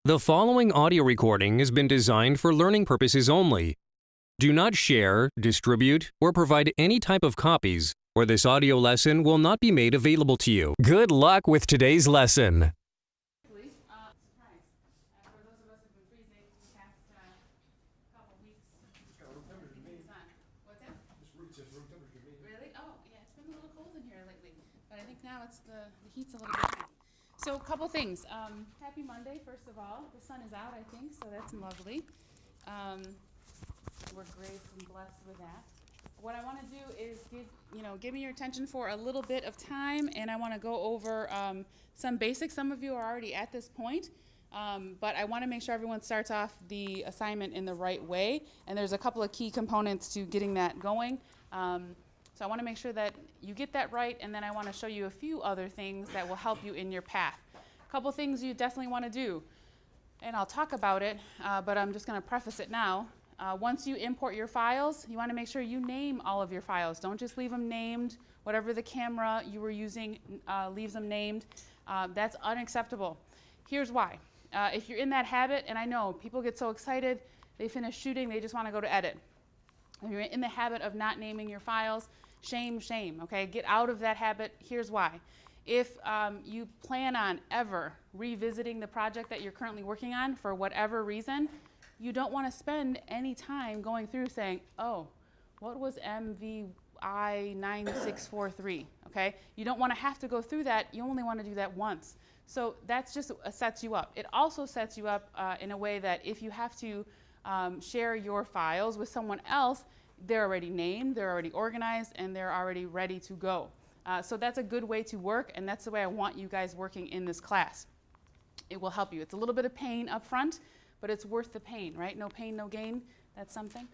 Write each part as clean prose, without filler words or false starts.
The following audio recording has been designed for learning purposes only. Do not share, distribute, or provide any type of copies, or this audio lesson will not be made available to you. Good luck with today's lesson. Surprise. For those of us who've been freezing the past couple weeks, everything is on. What's that? Room temperature to me. Really? Oh, yeah, it's been a little cold in here lately. But I think now it's the heat's a little bit high. So a couple things. Happy Monday, first of all. The sun is out, I think, so that's lovely. We're graced and blessed with that. What I want to do is give me your attention for a little bit of time, and I want to go over some basics. Some of you are already at this point, but I want to make sure everyone starts off the assignment in the right way, and there's a couple of key components to getting that going. So I want to make sure that you get that right, and then I want to show you a few other things that will help you in your path. A couple things you definitely want to do, and I'll talk about it, but I'm just going to preface it now. Once you import your files, you want to make sure you name all of your files. Don't just leave them named. Whatever the camera you were using leaves them named. That's unacceptable. Here's why. If you're in that habit, and I know people get so excited, they finish shooting, they just want to go to edit. If you're in the habit of not naming your files, shame, okay? Get out of that habit. Here's why. If you plan on ever revisiting the project that you're currently working on for whatever reason, you don't want to spend any time going through saying, oh, what was MVI 9643, okay? You don't want to have to go through that. You only want to do that once. So that's just sets you up. It also sets you up in a way that if you have to share your files with someone else, they're already named, they're already organized, and they're already ready to go. So that's a good way to work, and that's the way I want you guys working in this class. It will help you. It's a little bit of pain up front, but it's worth the pain, right? No pain, no gain. That's something.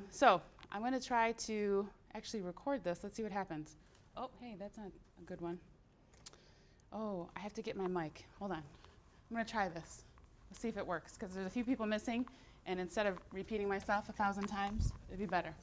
So I'm going to try to actually record this. Let's see what happens. Oh, hey, that's not a good one. Oh, I have to get my mic. Hold on. I'm going to try this. Let's see if it works, because there's a few people missing, and instead of repeating myself 1,000 times, it'd be better.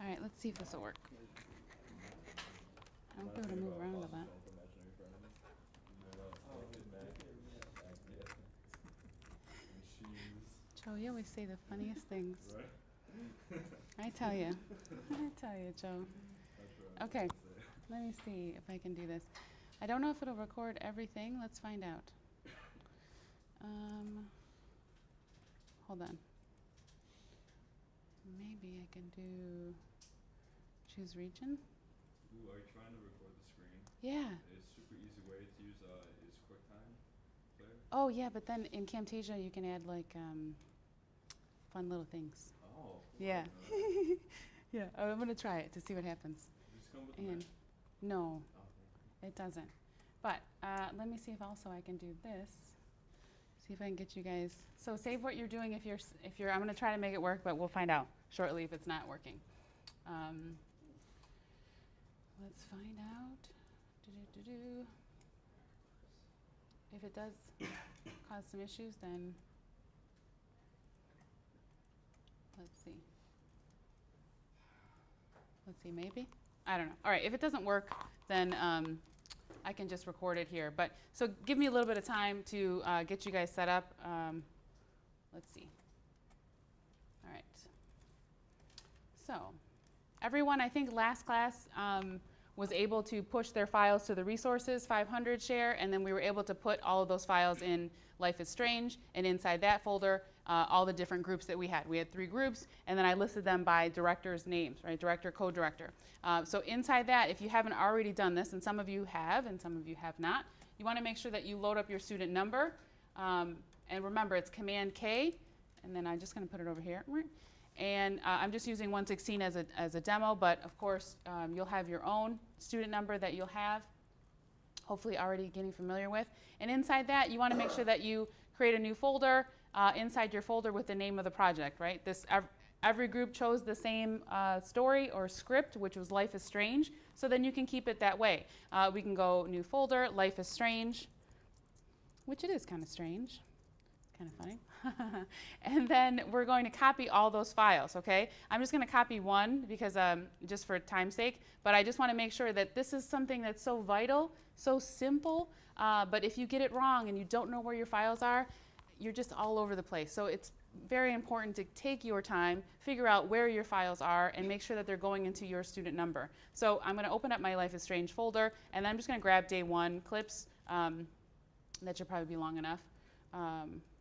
All right, let's see if this will work. I won't be able to move around a lot. Joe, you always say the funniest things. I tell you, Joe. Okay, let me see if I can do this. I don't know if it'll record everything. Let's find out. Hold on. Maybe I can do choose region. Ooh, are you trying to record the screen? Yeah. A super easy way to use is QuickTime Player. Oh yeah, but then in Camtasia you can add like fun little things. Oh. Cool. Yeah. Yeah. I'm gonna try it to see what happens. Does this come with And the no, Oh, it doesn't. But let me see if also I can do this. See if I can get you guys. So save what you're doing if you're. I'm gonna try to make it work, but we'll find out shortly if it's not working. Let's find out. If it does cause some issues, then let's see. Let's see, maybe? I don't know. All right, if it doesn't work, then I can just record it here. But so give me a little bit of time to get you guys set up. Let's see. All right. So everyone, I think last class was able to push their files to the resources 500 share, and then we were able to put all of those files in Life is Strange, and inside that folder, all the different groups that we had. We had 3 groups, and then I listed them by directors' names, right? Director, co-director. So inside that, if you haven't already done this, and some of you have, and some of you have not, you want to make sure that you load up your student number. And remember, it's Command K, and then I'm just going to put it over here. And I'm just using 116 as a demo, but of course you'll have your own student number that you'll have, hopefully already getting familiar with. And inside that, you want to make sure that you create a new folder inside your folder with the name of the project, right? Every group chose the same story or script, which was Life is Strange, so then you can keep it that way. We can go new folder, Life is Strange, which it is kind of strange, kind of funny. And then we're going to copy all those files, okay? I'm just going to copy one because just for time's sake, but I just want to make sure that this is something that's so vital, so simple, but if you get it wrong and you don't know where your files are, you're just all over the place. So it's very important to take your time, figure out where your files are, and make sure that they're going into your student number. So I'm going to open up my Life is Strange folder, and then I'm just going to grab day one clips. That should probably be long enough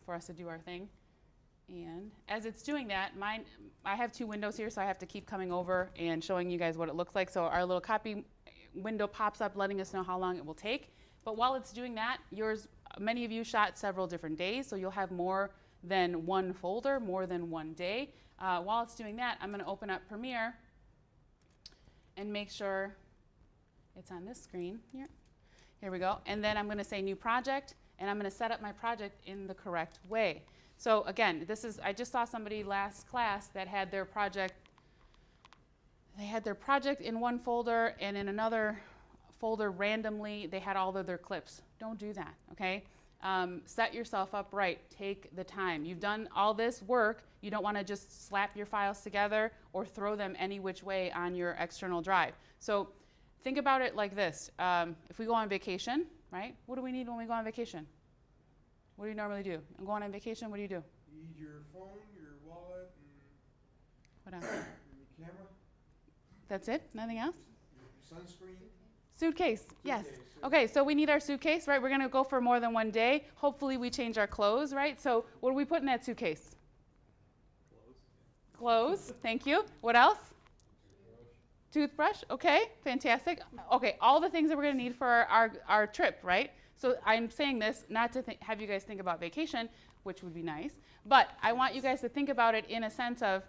for us to do our thing. And as it's doing that, I have two windows here, so I have to keep coming over and showing you guys what it looks like. So our little copy window pops up letting us know how long it will take. But while it's doing that, many of you shot several different days, so you'll have more than one folder, more than one day. While it's doing that, I'm going to open up Premiere and make sure it's on this screen here. Here we go. And then I'm going to say New Project, and I'm going to set up my project in the correct way. So again, I just saw somebody last class that had their project, they had their project in one folder, and in another folder randomly, they had all of their clips. Don't do that, okay? Set yourself up right. Take the time. You've done all this work. You don't want to just slap your files together or throw them any which way on your external drive. So think about it like this. If we go on vacation, right? What do we need when we go on vacation? What do you normally do? I'm going on vacation, what do you do? You need your phone, your wallet, What else? and your camera, That's it? Nothing else? your sunscreen. Suitcase, yes. Suitcase, Okay, so we need our suitcase, right? We're going to go for more than one day. Hopefully we change our clothes, right? So what do we put in that suitcase? Clothes, thank you. What else? Toothbrush, okay, fantastic. Okay, all the things that we're going to need for our trip, right? So I'm saying this not to have you guys think about vacation, which would be nice, but I want you guys to think about it in a sense of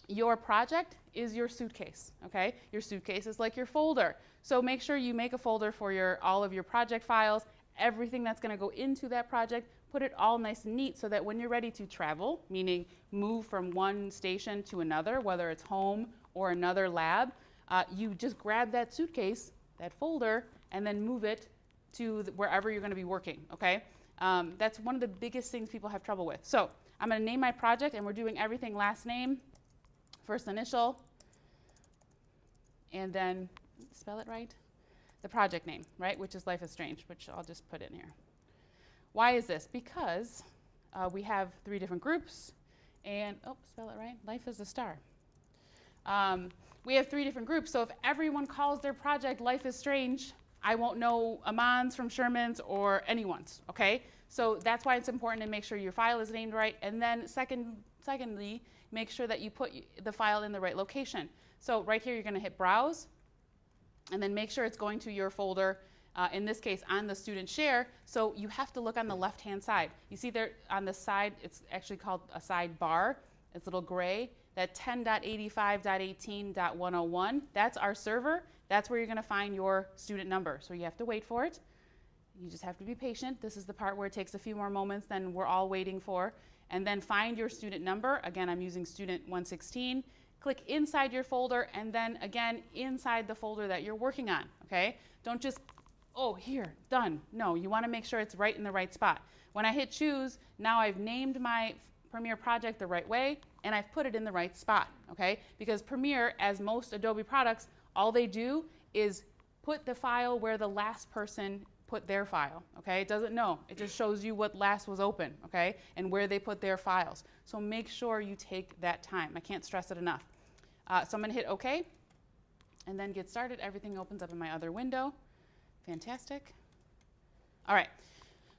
your project is your suitcase, okay? Your suitcase is like your folder. So make sure you make a folder for all of your project files, everything that's going to go into that project, put it all nice and neat so that when you're ready to travel, meaning move from one station to another, whether it's home or another lab, you just grab that suitcase, that folder, and then move it to wherever you're going to be working, okay? That's one of the biggest things people have trouble with. So I'm going to name my project, and we're doing everything last name, first initial, and then, spell it right, the project name, right, which is Life is Strange, which I'll just put in here. Why is this? Because we have 3 different groups, and, spell it right, Life is a Star. We have 3 different groups, so if everyone calls their project Life is Strange, I won't know Aman's from Sherman's or anyone's, okay? So that's why it's important to make sure your file is named right, and then secondly, make sure that you put the file in the right location. So right here, you're gonna hit Browse, and then make sure it's going to your folder, in this case, on the student share. So you have to look on the left-hand side. You see there on the side, it's actually called a sidebar. It's a little gray. That 10.85.18.101, that's our server. That's where you're going to find your student number. So you have to wait for it. You just have to be patient. This is the part where it takes a few more moments than we're all waiting for. And then find your student number. Again, I'm using student 116. Click inside your folder, and then again, inside the folder that you're working on, okay? Don't just, here, done. No, you want to make sure it's right in the right spot. When I hit choose, now I've named my Premiere project the right way, and I've put it in the right spot, okay? Because Premiere, as most Adobe products, all they do is put the file where the last person put their file, okay? It doesn't know. It just shows you what last was open, okay? And where they put their files. So make sure you take that time. I can't stress it enough. So I'm gonna hit OK, and then get started. Everything opens up in my other window. Fantastic. All right,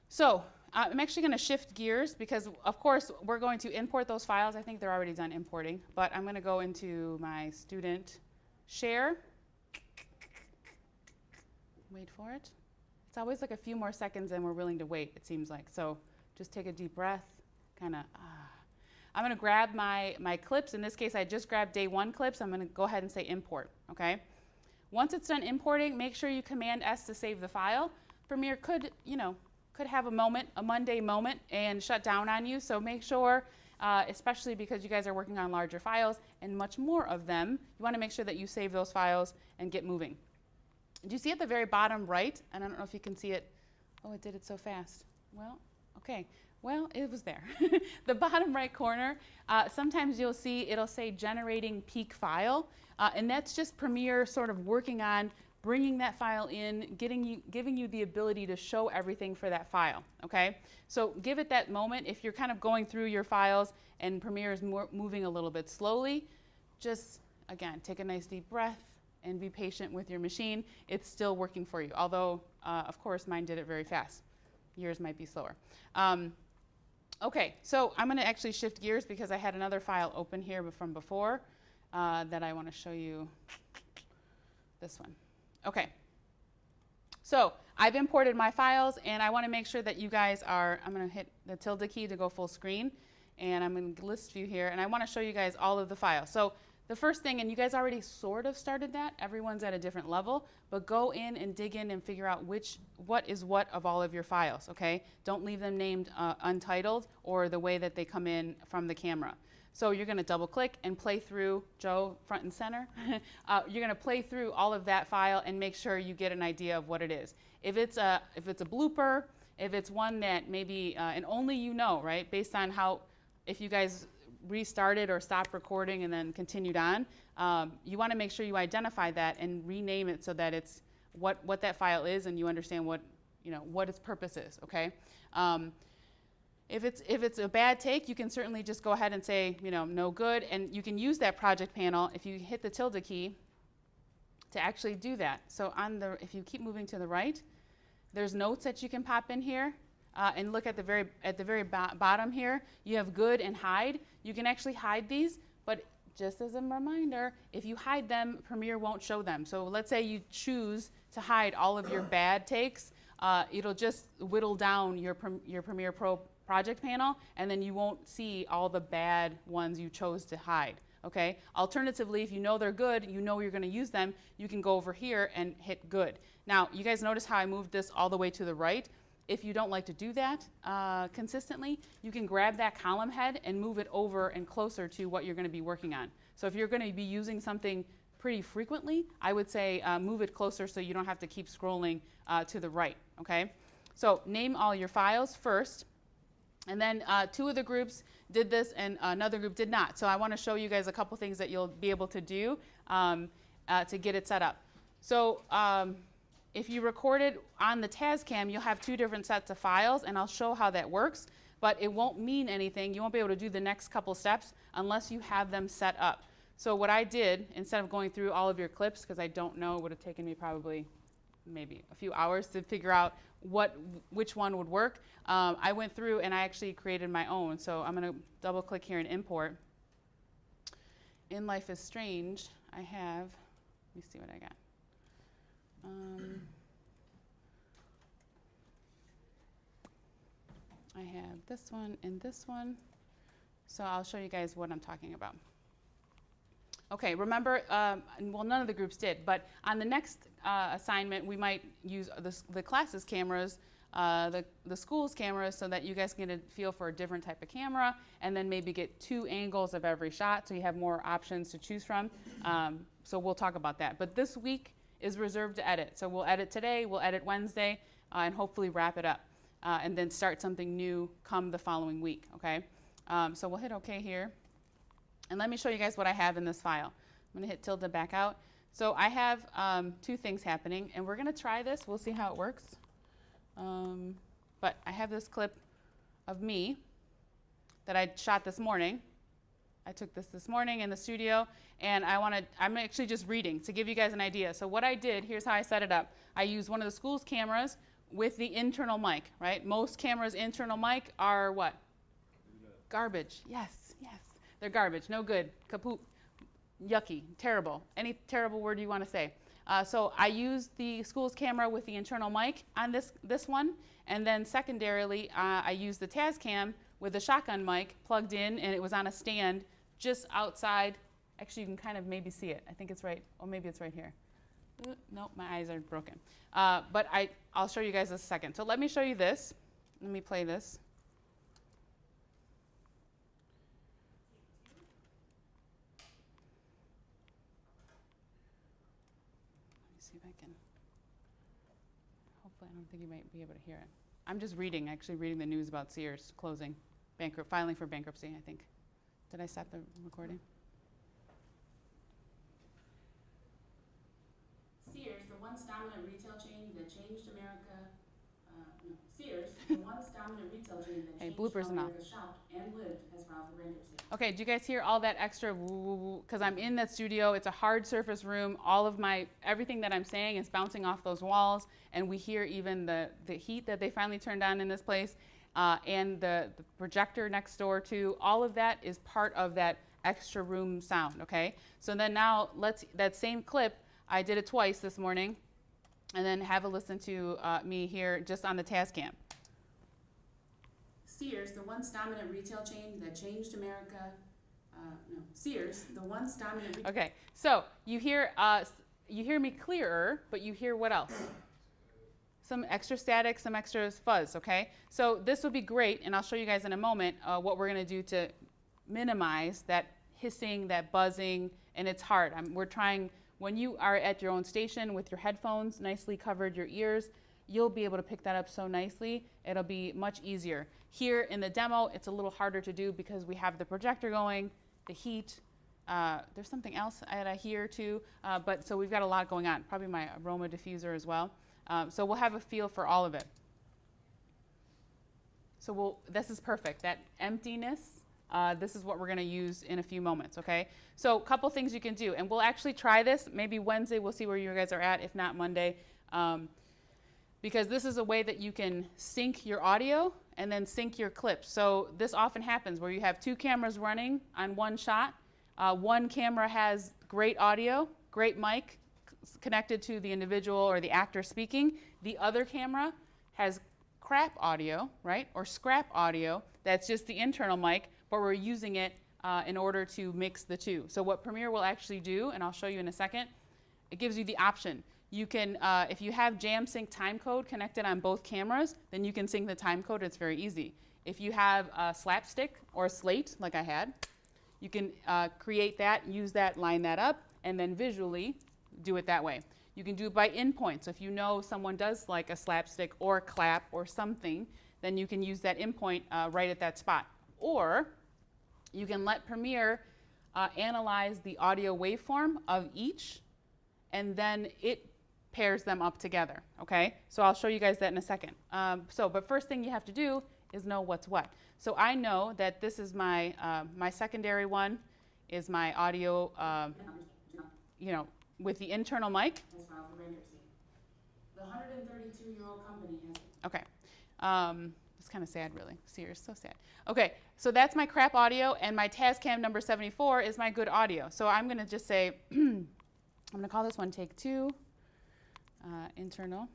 so I'm actually gonna shift gears because, of course, we're going to import those files. I think they're already done importing, but I'm gonna go into my student share. Wait for it. It's always like a few more seconds than we're willing to wait, it seems like. So just take a deep breath, kind of, I'm going to grab my clips. In this case, I just grabbed day 1 clips. I'm going to go ahead and say import, okay? Once it's done importing, make sure you Command S to save the file. Premiere could have a Monday moment and shut down on you, so make sure, especially because you guys are working on larger files and much more of them, you want to make sure that you save those files and get moving. Do you see at the very bottom right? And I don't know if you can see it. Oh, it did it so fast. Well, okay. Well, it was there. The bottom right corner, sometimes you'll see it'll say generating peak file, and that's just Premiere sort of working on bringing that file in, giving you the ability to show everything for that file, okay? So give it that moment. If you're kind of going through your files and Premiere is moving a little bit slowly, just, again, take a nice deep breath and be patient with your machine. It's still working for you, although, of course, mine did it very fast. Yours might be slower. Okay, so I'm going to actually shift gears because I had another file open here from before that I want to show you. This one. Okay. So I've imported my files, and I want to make sure that you guys are, I'm going to hit the tilde key to go full screen, and I'm in list view here, and I want to show you guys all of the files. So the first thing, and you guys already sort of started that, everyone's at a different level, but go in and dig in and figure out what is what of all of your files, okay? Don't leave them named untitled or the way that they come in from the camera. So you're going to double click and play through, Joe, front and center. You're going to play through all of that file and make sure you get an idea of what it is. If it's a blooper, if it's one that maybe, and only you know, right, based on how, if you guys restarted or stopped recording and then continued on, you want to make sure you identify that and rename it so that it's what that file is and you understand what its purpose is, okay? If it's a bad take, you can certainly just go ahead and say, no good, and you can use that project panel if you hit the tilde key to actually do that. So if you keep moving to the right, there's notes that you can pop in here, and look at the very bottom here. You have good and hide. You can actually hide these, but just as a reminder, if you hide them, Premiere won't show them. So let's say you choose to hide all of your bad takes, it'll just whittle down your Premiere Pro project panel, and then you won't see all the bad ones you chose to hide, okay? Alternatively, if you know they're good, you know you're going to use them, you can go over here and hit good. Now, you guys notice how I moved this all the way to the right? If you don't like to do that consistently, you can grab that column head and move it over and closer to what you're going to be working on. So if you're going to be using something pretty frequently, I would say move it closer so you don't have to keep scrolling to the right, okay? So name all your files first. And then 2 of the groups did this and another group did not. So I want to show you guys a couple things that you'll be able to do to get it set up. So if you recorded on the Tascam, you'll have 2 different sets of files, and I'll show how that works, but it won't mean anything. You won't be able to do the next couple steps unless you have them set up. So what I did, instead of going through all of your clips, because I don't know, it would have taken me probably maybe a few hours to figure out which one would work. I went through and I actually created my own. So I'm going to double click here and import. In Life is Strange, I have, let me see what I got. I have this one and this one. So I'll show you guys what I'm talking about. Okay, remember, well, none of the groups did, but on the next assignment, we might use the class's cameras, the school's cameras, so that you guys can get a feel for a different type of camera, and then maybe get 2 angles of every shot, so you have more options to choose from. So we'll talk about that. But this week is reserved to edit. So we'll edit today, we'll edit Wednesday, and hopefully wrap it up, and then start something new come the following week, okay? So we'll hit OK here. And let me show you guys what I have in this file. I'm going to hit tilde back out. So I have 2 things happening, and we're going to try this. We'll see how it works. But I have this clip of me that I shot this morning. I took this morning in the studio, and I'm actually just reading to give you guys an idea. So what I did, here's how I set it up. I used one of the school's cameras with the internal mic, right? Most cameras' internal mic are what? Garbage. Yes, yes. They're garbage, no good, kaput, yucky, terrible. Any terrible word you want to say. So I used the school's camera with the internal mic on this one, and then secondarily, I used the Tascam with a shotgun mic plugged in, and it was on a stand just outside. Actually, you can kind of maybe see it. I think it's right, or maybe it's right here. Nope, my eyes are broken. But I'll show you guys in a second. So let me show you this. Let me play this. Let me see if I can. Hopefully, I don't think you might be able to hear it. I'm just actually reading the news about Sears closing, filing for bankruptcy, I think. Did I stop the recording? Sears, the once dominant retail chain that changed America. Sears, the once dominant retail chain that changed bloopers how now. America shopped and lived, has filed for bankruptcy. Okay, do you guys hear all that extra woo woo woo? Because I'm in that studio. It's a hard surface room. All of everything that I'm saying is bouncing off those walls, and we hear even the heat that they finally turned on in this place, and the projector next door too. All of that is part of that extra room sound. Okay, so then now that same clip. I did it twice this morning, and then have a listen to me here just on the Tascam. Sears, the once dominant retail chain that changed America. Sears, the once dominant. Okay, so you hear me clearer, but you hear what else? Some extra static, some extra fuzz. Okay, so this would be great, and I'll show you guys in a moment what we're going to do to minimize that hissing, that buzzing, and it's hard. We're trying. When you are at your own station with your headphones nicely covered your ears, you'll be able to pick that up so nicely. It'll be much easier. Here in the demo, it's a little harder to do because we have the projector going, the heat. There's something else that I hear too, but so we've got a lot going on. Probably my aroma diffuser as well. So we'll have a feel for all of it. So this is perfect. That emptiness. This is what we're going to use in a few moments, okay? So a couple things you can do, and we'll actually try this. Maybe Wednesday, we'll see where you guys are at, if not Monday, because this is a way that you can sync your audio and then sync your clips. So this often happens where you have two cameras running on one shot. One camera has great audio, great mic connected to the individual or the actor speaking. The other camera has crap audio, right, or scrap audio. That's just the internal mic, but we're using it in order to mix the two. So what Premiere will actually do, and I'll show you in a second, it gives you the option. You can, if you have JamSync timecode connected on both cameras, then you can sync the timecode. It's very easy. If you have a slapstick or a slate, like I had, you can create that, use that, line that up, and then visually do it that way. You can do it by endpoint. So if you know someone does like a slapstick or a clap or something, then you can use that endpoint right at that spot. Or you can let Premiere analyze the audio waveform of each, and then it pairs them up together, okay? So I'll show you guys that in a second. But first thing you have to do is know what's what. So I know that this is my, my secondary one is my audio, with the internal mic. Has filed for bankruptcy. The 132-year-old company has. Okay. It's kind of sad, really. Sears, so sad. Okay, so that's my crap audio, and my Tascam number 74 is my good audio. So I'm going to just say, I'm going to call this one take 2, internal,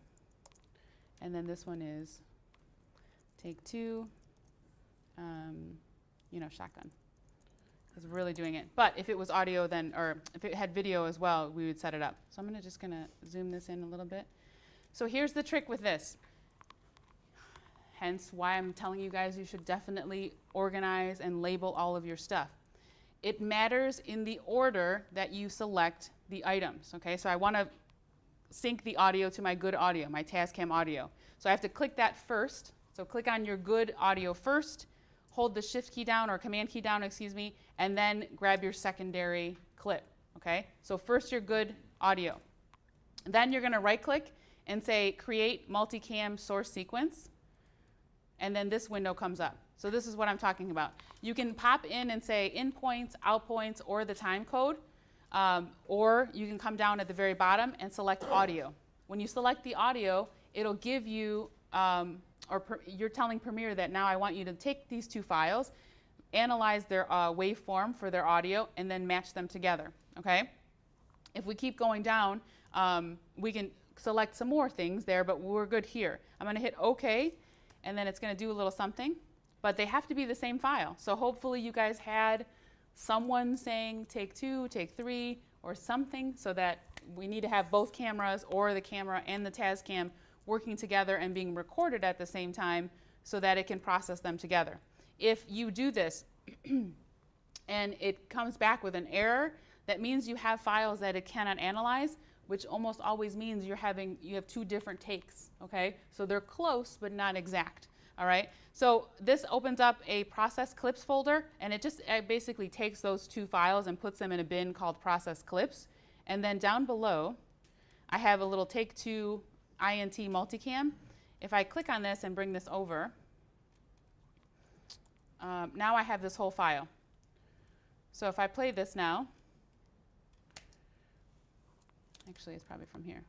and then this one is take 2, shotgun. Because we're really doing it. But if it was audio then, or if it had video as well, we would set it up. So I'm just going to zoom this in a little bit. So here's the trick with this. Hence why I'm telling you guys you should definitely organize and label all of your stuff. It matters in the order that you select the items, okay? So I want to sync the audio to my good audio, my Tascam audio. So I have to click that first. So click on your good audio first, hold the shift key down or command key down, excuse me, and then grab your secondary clip, okay? So first your good audio. Then you're going to right click and say create multicam source sequence, and then this window comes up. So this is what I'm talking about. You can pop in and say in points, out points, or the time code, or you can come down at the very bottom and select audio. When you select the audio, it'll give you, you're telling Premiere that now I want you to take these two files, analyze their waveform for their audio, and then match them together, okay? If we keep going down, we can select some more things there, but we're good here. I'm gonna hit OK, and then it's gonna do a little something. but they have to be the same file. So hopefully you guys had someone saying take 2, take 3, or something, so that we need to have both cameras or the camera and the Tascam working together and being recorded at the same time so that it can process them together. If you do this and it comes back with an error, that means you have files that it cannot analyze, which almost always means you have 2 different takes, okay? So they're close but not exact, all right? So this opens up a process clips folder, and it basically takes those 2 files and puts them in a bin called process clips. And then down below, I have a little Take 2 INT multicam. If I click on this and bring this over, now I have this whole file. So if I play this now, actually it's probably from here.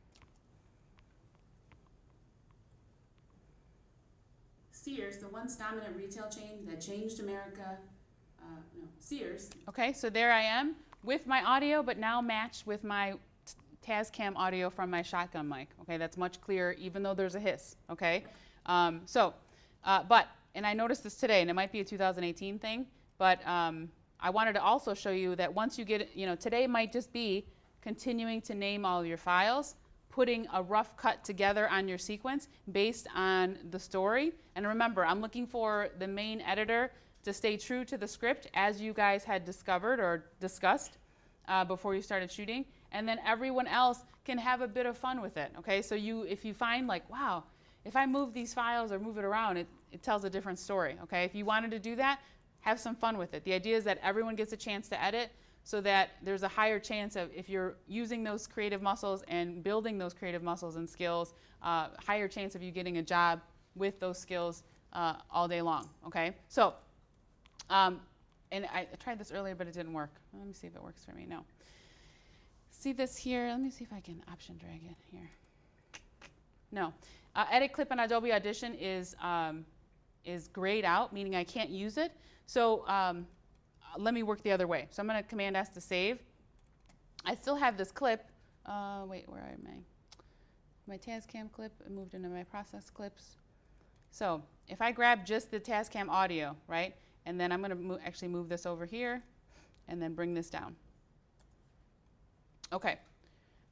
Sears, the once dominant retail chain that changed America, Sears. Okay, so there I am with my audio, but now matched with my Tascam audio from my shotgun mic. Okay, that's much clearer, even though there's a hiss. Okay, and I noticed this today, and it might be a 2018 thing, but I wanted to also show you that once you get, today might just be continuing to name all your files, putting a rough cut together on your sequence based on the story. And remember, I'm looking for the main editor to stay true to the script as you guys had discovered or discussed before you started shooting. And then everyone else can have a bit of fun with it, okay? So if you find like, wow, if I move these files or move it around, it tells a different story, okay? If you wanted to do that, have some fun with it. The idea is that everyone gets a chance to edit, so that there's a higher chance of, if you're using those creative muscles and building those creative muscles and skills, higher chance of you getting a job with those skills all day long, okay? So, and I tried this earlier, but it didn't work. Let me see if it works for me. No. See this here? Let me see if I can option drag it here. No. Edit clip in Adobe Audition is grayed out, meaning I can't use it. So let me work the other way. So I'm going to Command S to save. I still have this clip. Wait, where am I? My Tascam clip, it moved into my process clips. So if I grab just the Tascam audio, right, and then I'm going to actually move this over here and then bring this down. Okay,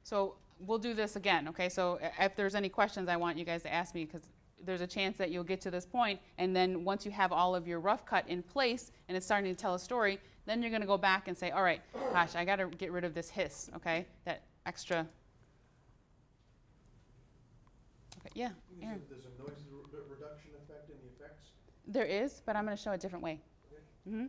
so we'll do this again, okay? So if there's any questions, I want you guys to ask me, because there's a chance that you'll get to this point, and then once you have all of your rough cut in place and it's starting to tell a story, then you're going to go back and say, all right, gosh, I got to get rid of this hiss, okay? That extra. Okay, yeah, Aaron. There's a noise reduction effect in the effects? There is, but I'm going to show a different way. Okay. Mm-hmm.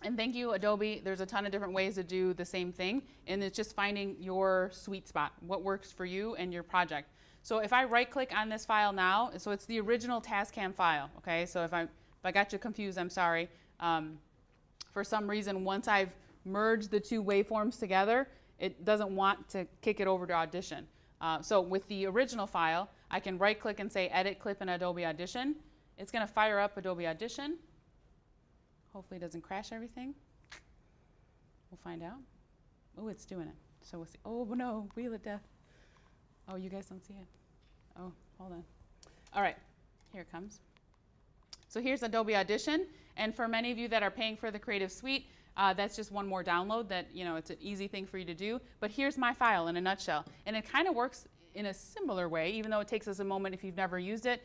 And thank you, Adobe. There's a ton of different ways to do the same thing, and it's just finding your sweet spot, what works for you and your project. So if I right-click on this file now, so it's the original Tascam file, okay? So if I got you confused, I'm sorry. For some reason, once I've merged the 2 waveforms together, it doesn't want to kick it over to Audition. So with the original file, I can right-click and say Edit Clip in Adobe Audition. It's going to fire up Adobe Audition. Hopefully it doesn't crash everything. We'll find out. Oh, it's doing it. So we'll see. Oh, no, Wheel of Death. Oh, you guys don't see it. Oh, hold on. All right, here it comes. So here's Adobe Audition. And for many of you that are paying for the Creative Suite, that's just one more download that, it's an easy thing for you to do. But here's my file in a nutshell. And it kind of works in a similar way, even though it takes us a moment if you've never used it.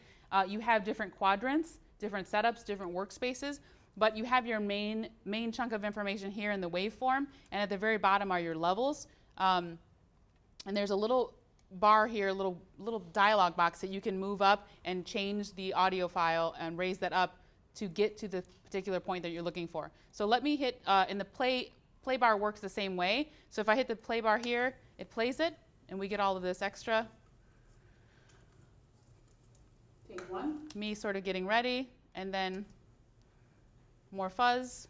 You have different quadrants, different setups, different workspaces. But you have your main chunk of information here in the waveform, and at the very bottom are your levels. And there's a little bar here, a little dialog box that you can move up and change the audio file and raise that up to get to the particular point that you're looking for. So let me hit, and the play bar works the same way. So if I hit the play bar here, it plays it, and we get all of this extra. Take 1. Me sort of getting ready, and then more fuzz.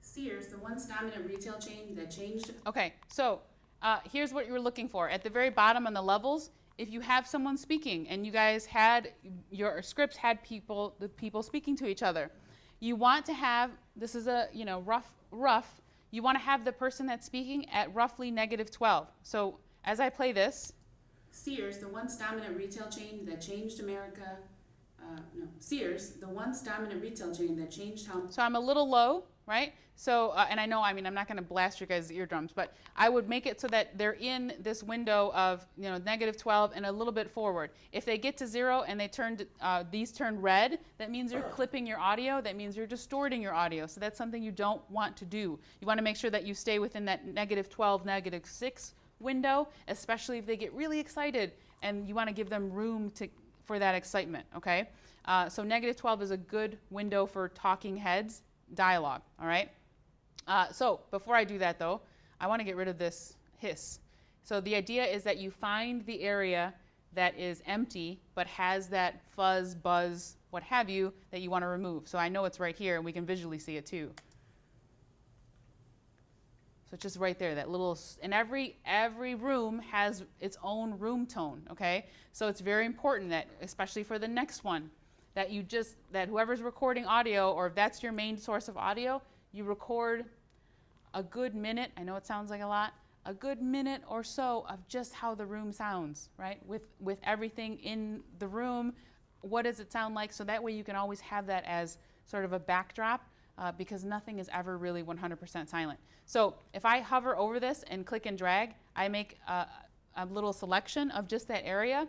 Sears, the once dominant retail chain that changed. Okay, so here's what you're looking for. At the very bottom on the levels, if you have someone speaking and you guys had, your scripts had the people speaking to each other, you want to have, this is a, rough, you want to have the person that's speaking at roughly -12. So as I play this, Sears, the once dominant retail chain that changed America, Sears, the once dominant retail chain that changed how. So I'm a little low, right? So, and I know, I mean, I'm not going to blast your guys' eardrums, but I would make it so that they're in this window of, you know, -12 and a little bit forward. If they get to 0 and they these turn red, that means you're clipping your audio. That means you're distorting your audio. So that's something you don't want to do. You want to make sure that you stay within that -12, -6 window, especially if they get really excited and you want to give them room for that excitement, okay? So -12 is a good window for talking heads dialogue, all right? So before I do that though, I want to get rid of this hiss. So the idea is that you find the area that is empty but has that fuzz, buzz, what have you, that you want to remove. So I know it's right here and we can visually see it too. So it's just right there, that little, and every room has its own room tone, okay? So it's very important that, especially for the next one, that that whoever's recording audio, or if that's your main source of audio, you record a good minute, I know it sounds like a lot, a good minute or so of just how the room sounds, right? With everything in the room, what does it sound like? So that way you can always have that as sort of a backdrop, because nothing is ever really 100% silent. So if I hover over this and click and drag, I make a little selection of just that area.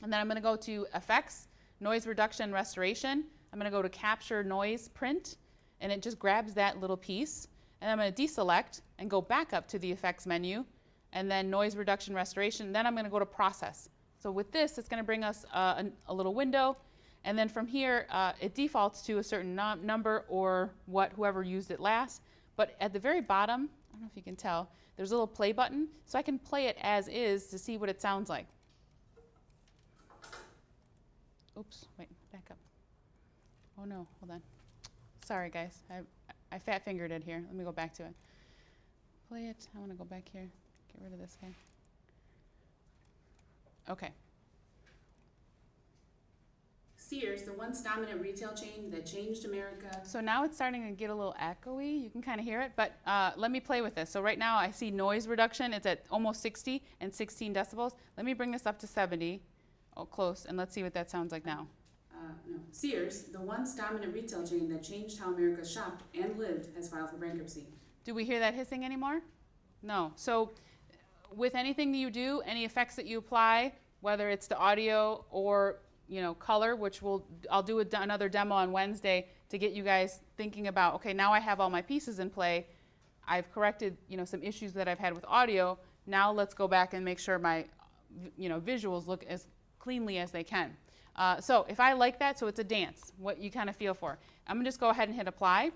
And then I'm going to go to Effects, Noise Reduction Restoration. I'm going to go to Capture Noise Print, and it just grabs that little piece. And I'm going to deselect and go back up to the Effects menu, and then Noise Reduction Restoration. Then I'm going to go to Process. So with this, it's going to bring us a little window. And then from here, it defaults to a certain number or whoever used it last. But at the very bottom, I don't know if you can tell, there's a little play button. So I can play it as is to see what it sounds like. Oops, wait, back up. Oh no, hold on. Sorry guys, I fat fingered it here. Let me go back to it. Play it, I want to go back here. Get rid of this guy. Okay. Sears, the once dominant retail chain that changed America. So now it's starting to get a little echoey. You can kind of hear it, but let me play with this. So right now I see noise reduction. It's at almost 60 and 16 decibels. Let me bring this up to 70. Oh, close, and let's see what that sounds like now. Sears, the once dominant retail chain that changed how America shopped and lived, has filed for bankruptcy. Do we hear that hissing anymore? No. So with anything that you do, any effects that you apply, whether it's the audio or color, which I'll do another demo on Wednesday to get you guys thinking about, okay, now I have all my pieces in play. I've corrected, some issues that I've had with audio. Now let's go back and make sure my, visuals look as cleanly as they can. So if I like that, so it's a dance, what you kind of feel for. I'm gonna just go ahead and hit apply.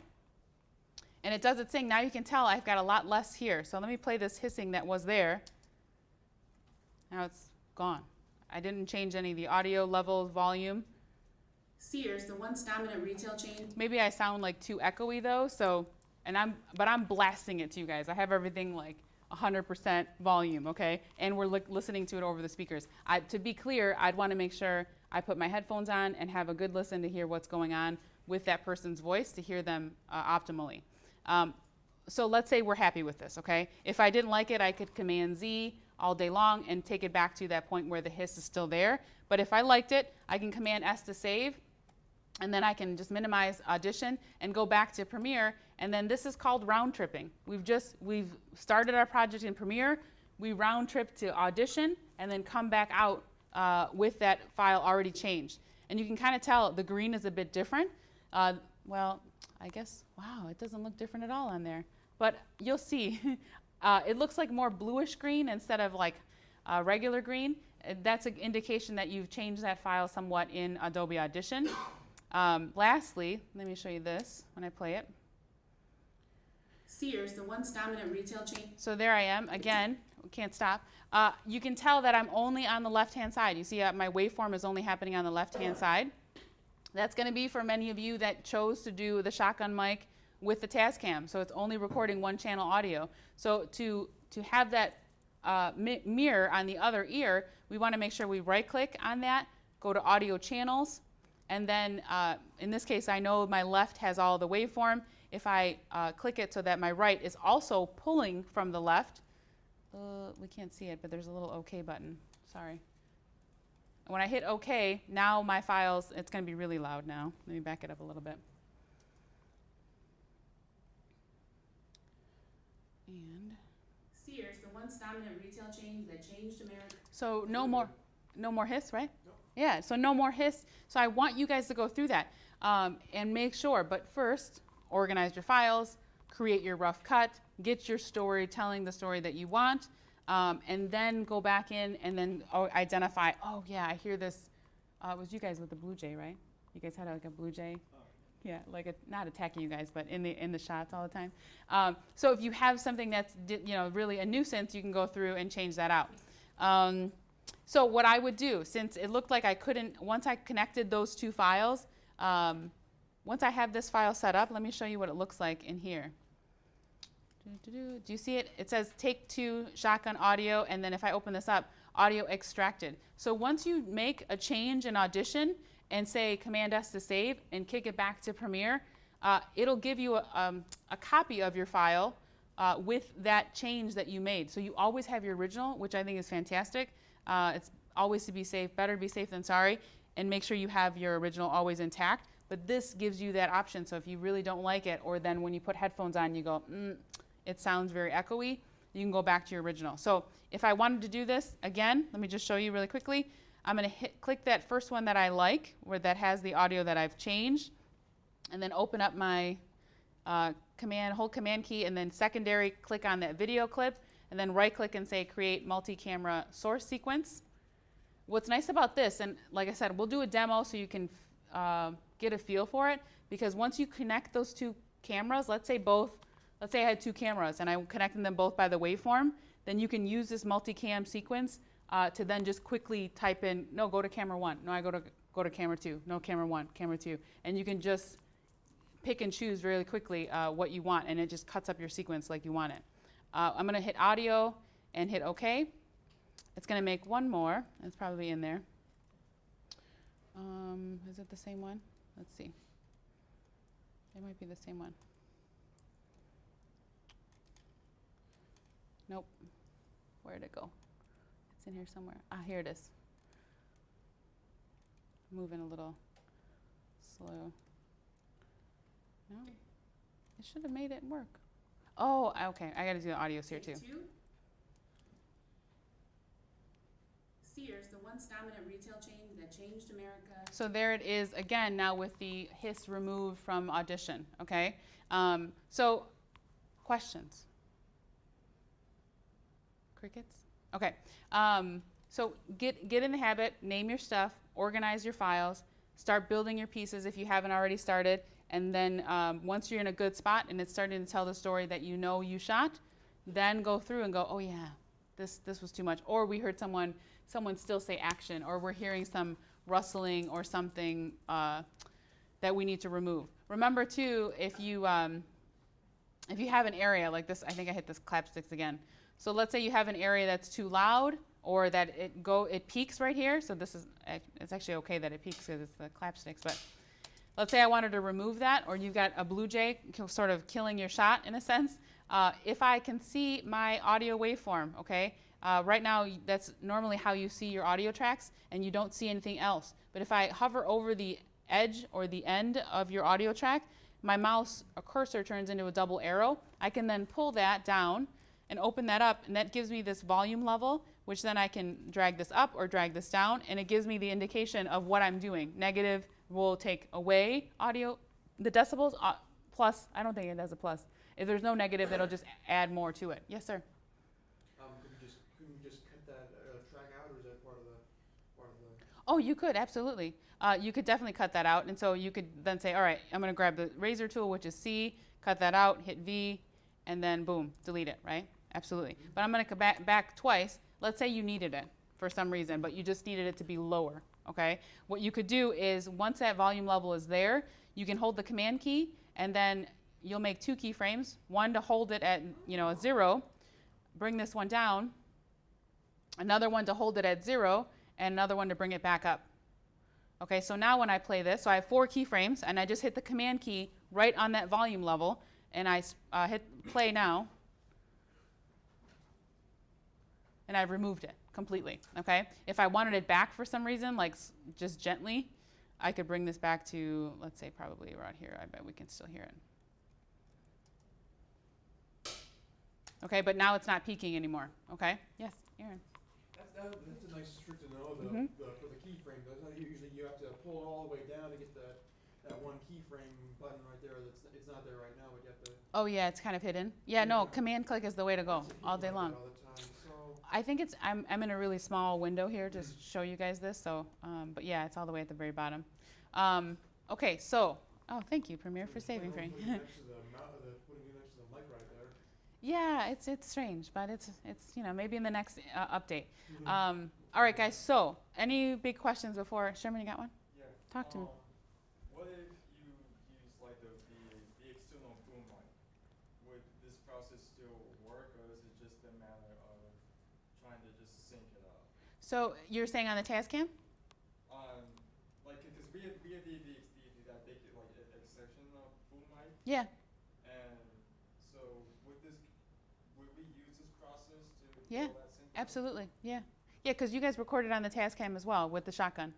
And it does its thing. Now you can tell I've got a lot less here. So let me play this hissing that was there. Now it's gone. I didn't change any of the audio levels, volume. Sears, the once dominant retail chain. Maybe I sound like too echoey though, but I'm blasting it to you guys. I have everything like 100% volume, okay? And we're listening to it over the speakers. To be clear, I'd want to make sure I put my headphones on and have a good listen to hear what's going on with that person's voice to hear them optimally. So let's say we're happy with this, okay? If I didn't like it, I could Command Z all day long and take it back to that point where the hiss is still there. But if I liked it, I can Command S to save, and then I can just minimize Audition and go back to Premiere, and then this is called round tripping. We've started our project in Premiere, we round trip to Audition, and then come back out with that file already changed. And you can kind of tell the green is a bit different. Well, I guess, wow, it doesn't look different at all on there. But you'll see, it looks like more bluish green instead of like regular green. That's an indication that you've changed that file somewhat in Adobe Audition. Lastly, let me show you this when I play it. Sears, the once dominant retail chain. So there I am, again, can't stop. You can tell that I'm only on the left-hand side. You see my waveform is only happening on the left-hand side. That's going to be for many of you that chose to do the shotgun mic with the Tascam. So it's only recording one channel audio. So to have that mirror on the other ear, we want to make sure we right-click on that, go to Audio Channels, and then in this case, I know my left has all the waveform. If I click it so that my right is also pulling from the left, we can't see it, but there's a little OK button. sorry. When I hit OK, now my files, it's going to be really loud now. Let me back it up a little bit. And Sears, the once dominant retail chain that changed America. so no more hiss, right? No. Yeah, so no more hiss. So I want you guys to go through that and make sure. But first, organize your files, create your rough cut, get your story, telling the story that you want, and then go back in and then identify, oh yeah, I hear this. It was you guys with the Blue Jay, right? You guys had like a Blue Jay? Yeah, like not attacking you guys, but in the shots all the time. So if you have something that's really a nuisance, you can go through and change that out. So what I would do, since it looked like I couldn't, once I connected those two files, once I have this file set up, let me show you what it looks like in here. Do you see it? It says take two shotgun audio, and then if I open this up, audio extracted. So once you make a change in Audition and say Command S to save and kick it back to Premiere, it'll give you a copy of your file with that change that you made. So you always have your original, which I think is fantastic. It's always to be safe, better to be safe than sorry, and make sure you have your original always intact. But this gives you that option. So if you really don't like it, or then when you put headphones on, you go, it sounds very echoey, you can go back to your original. So if I wanted to do this, again, let me just show you really quickly. I'm going to click that first one that I like, where that has the audio that I've changed, and then open up my hold Command key, and then secondary, click on that video clip, and then right-click and say Create Multi-Camera Source Sequence. What's nice about this, and like I said, we'll do a demo so you can get a feel for it, because once you connect those two cameras, let's say I had two cameras and I'm connecting them both by the waveform, then you can use this multicam sequence to then just quickly type in, no, go to camera 1, no, I go to camera 2, no, camera 1, camera 2, and you can just pick and choose really quickly what you want, and it just cuts up your sequence like you want it. I'm going to hit audio and hit OK. It's going to make one more. It's probably in there. Is it the same one? Let's see. It might be the same one. Nope. Where did it go? It's in here somewhere. Here it is. Moving a little slow. No, it should have made it work. Oh, okay. I got to do the audios here too. Sears, the once dominant retail chain that changed America. So there it is again now with the hiss removed from Audition. Okay. So questions. Crickets? Okay. So get in the habit, name your stuff, organize your files, start building your pieces if you haven't already started, and then once you're in a good spot and it's starting to tell the story that you know you shot, then go through and go, oh yeah, this was too much. Or we heard someone still say action, or we're hearing some rustling or something that we need to remove. Remember too, if you have an area like this, I think I hit this clap sticks again. So let's say you have an area that's too loud, or that it peaks right here. So it's actually okay that it peaks because it's the clap sticks. But let's say I wanted to remove that, or you've got a Blue Jay sort of killing your shot in a sense. If I can see my audio waveform, okay, right now that's normally how you see your audio tracks, and you don't see anything else. But if I hover over the edge or the end of your audio track, my mouse cursor turns into a double arrow. I can then pull that down and open that up, and that gives me this volume level, which then I can drag this up or drag this down, and it gives me the indication of what I'm doing. Negative will take away audio, the decibels, plus, I don't think it has a plus. If there's no negative, it'll just add more to it. Yes, sir? Could we just cut that track out, or is that part of the? Oh, you could, absolutely. You could definitely cut that out, and so you could then say, all right, I'm going to grab the razor tool, which is C, cut that out, hit V, and then boom, delete it, right? Absolutely. But I'm going to come back twice. Let's say you needed it for some reason, but you just needed it to be lower, okay? What you could do is once that volume level is there, you can hold the Command key, and then you'll make two keyframes, one to hold it at a 0, bring this one down, another one to hold it at 0, and another one to bring it back up. Okay, so now when I play this, so I have 4 keyframes, and I just hit the Command key right on that volume level, and I hit play now. and I've removed it completely, okay? If I wanted it back for some reason, like just gently, I could bring this back to, let's say probably around here. I bet we can still hear it. Okay, but now it's not peaking anymore, okay? Yes, Aaron. That's a nice trick to know, for the keyframe. Usually you have to pull it all the way down to get that one keyframe button right there. It's not there right now, but you have to. Oh yeah, it's kind of hidden. Yeah, no, command click is the way to go all day long. All the time, so. I think it's, I'm in a really small window here to show you guys this, so, but yeah, it's all the way at the very bottom. Okay, so, oh, thank you, Premiere, for saving for me. Putting it next to the mic right there. Yeah, it's strange, but it's maybe in the next update. All right, guys, so, any big questions before, Sherman, you got one? Yeah. Talk to me. What if you use like the external boom mic? Would this process still work, or is it just a matter of trying to just sync it up? So, you're saying on the Tascam? Like, because we have that big like extension of boom mic, Yeah. and so would we use this process to Yeah, pull that sync up? absolutely, yeah. Yeah, because you guys recorded on the Tascam as well with the shotgun,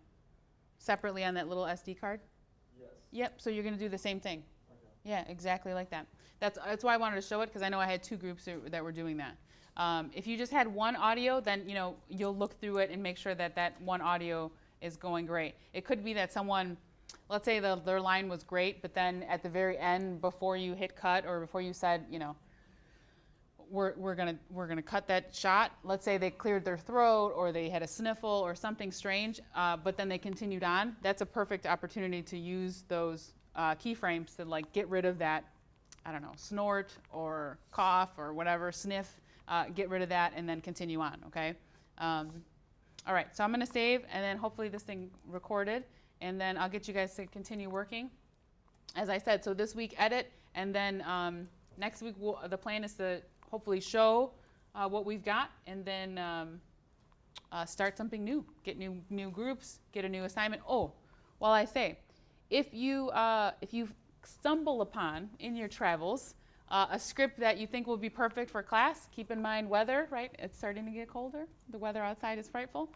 separately on that little SD card. Yes. Yep, so you're going to do the same thing. Okay. Yeah, exactly like that. That's why I wanted to show it, because I know I had two groups that were doing that. If you just had one audio, then you'll look through it and make sure that that one audio is going great. It could be that someone, let's say their line was great, but then at the very end, before you hit cut or before you said, we're gonna cut that shot. Let's say they cleared their throat or they had a sniffle or something strange, but then they continued on. That's a perfect opportunity to use those keyframes to like get rid of that, I don't know, snort or cough or whatever, sniff. Get rid of that and then continue on. Okay. All right. So I'm gonna save and then hopefully this thing recorded, and then I'll get you guys to continue working. As I said, so this week edit, and then next week the plan is to hopefully show what we've got, and then start something new. Get new groups, get a new assignment. Oh, while I say, if you stumble upon in your travels a script that you think will be perfect for class, keep in mind weather, right? It's starting to get colder. The weather outside is frightful.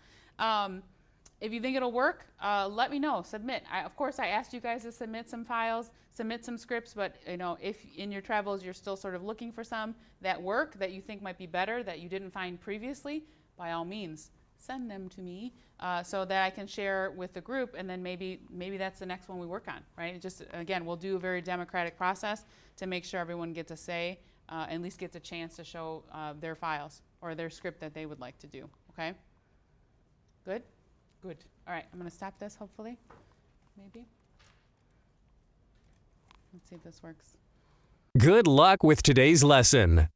If you think it'll work, let me know. Submit. Of course, I asked you guys to submit some files, submit some scripts, but if in your travels you're still sort of looking for some that work, that you think might be better, that you didn't find previously, by all means, send them to me so that I can share with the group, and then maybe that's the next one we work on, right? Just, again, we'll do a very democratic process to make sure everyone gets a say, at least gets a chance to show their files or their script that they would like to do, okay? Good? Good. All right, I'm going to stop this, hopefully, maybe. Let's see if this works. Good luck with today's lesson.